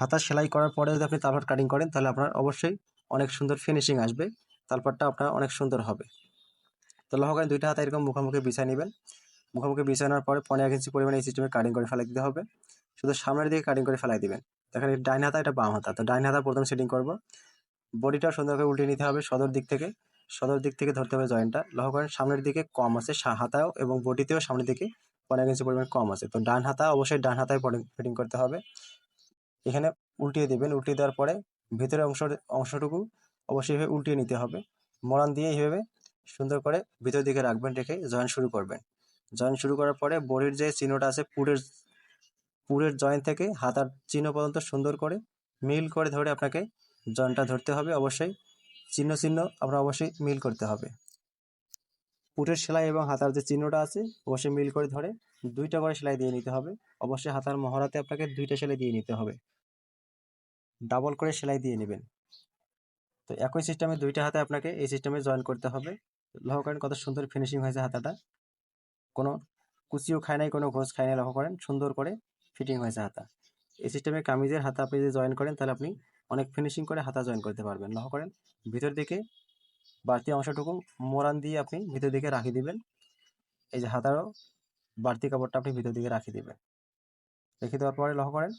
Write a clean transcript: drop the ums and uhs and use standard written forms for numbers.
হাতা সেলাই করার পরে যদি আপনি তালপাট কাটিং করেন তাহলে আপনার অবশ্যই অনেক সুন্দর ফিনিশিং আসবে, তালপাটটা আপনার অনেক সুন্দর হবে। তো লক্ষ্য করেন দুইটা হাতা এরকম মুখোমুখি বিছিয়ে নেবেন। মুখোমুখি বিছানোর পরে 15 ইঞ্চি পরিমাণে এই সিস্টেমে কাটিং করে ফেলাই দিতে হবে। শুধু সামনের দিকে কাটিং করে ফেলাই দিবেন। দেখেন এটা ডাইন হাতা, এটা বাম হাতা। তো ডাইন হাতা প্রথম সেটিং করব। বডিটা সুন্দর করে উল্টে নিতে হবে সদর দিক থেকে। সদর দিক থেকে ধরতে হবে জয়েন্টটা। লক্ষ্য করেন সামনের দিকে কম আছে, হাতাও এবং বডিতেও সামনের দিকে 15 ইঞ্চি পরিমাণ কম আছে। তো ডান হাতা অবশ্যই ডান হাতায় ফিটিং করতে হবে। এখানে উল্টিয়ে দেবেন। উল্টিয়ে দেওয়ার পরে ভিতরের অংশটুকু অবশ্যই এভাবে উল্টিয়ে নিতে হবে। মরান দিয়ে এইভাবে সুন্দর করে ভিতর দিকে রাখবেন, রেখে জয়েন শুরু করবেন। জয়েন শুরু করার পরে বডির যে চিহ্নটা আছে পুরের জয়েন থেকে হাতার চিহ্ন পর্যন্ত সুন্দর করে মিল করে ধরে আপনাকে জয়েনটা ধরতে হবে। অবশ্যই চিহ্ন আপনার অবশ্যই মিল করতে হবে। পুটের সেলাই এবং হাতার যে চিহ্নটা আছে অবশ্যই মিল করে ধরে 2টা করে সেলাই দিয়ে নিতে হবে। অবশ্যই হাতার মহড়াতে আপনাকে 2টা সেলাই দিয়ে নিতে হবে, ডাবল করে সেলাই দিয়ে নেবেন। তো একই সিস্টেমে 2টা হাতে আপনাকে এই সিস্টেমে জয়েন করতে হবে। লক্ষ্য করেন কত সুন্দর ফিনিশিং হয়েছে হাতাটা, কোনো কুচিও খায় নাই, কোনো ঘোষ খায় নাই। লক্ষ্য করেন সুন্দর করে ফিটিং হয়েছে হাতা। এই সিস্টেমে কামিজের হাতা আপনি যদি জয়েন করেন তাহলে আপনি অনেক ফিনিশিং করে হাতা জয়েন করতে পারবেন। লক্ষ্য করেন ভিতর দিকে বাড়তি অংশটুকু মোড়ান দিয়ে আপনি ভিতর দিকে রাখিয়ে দিবেন। এই যে হাতারও বাড়তি কাপড়টা আপনি ভিতর দিকে রাখিয়ে দিবেন। রেখে দেওয়ার পরে লক্ষ্য করেন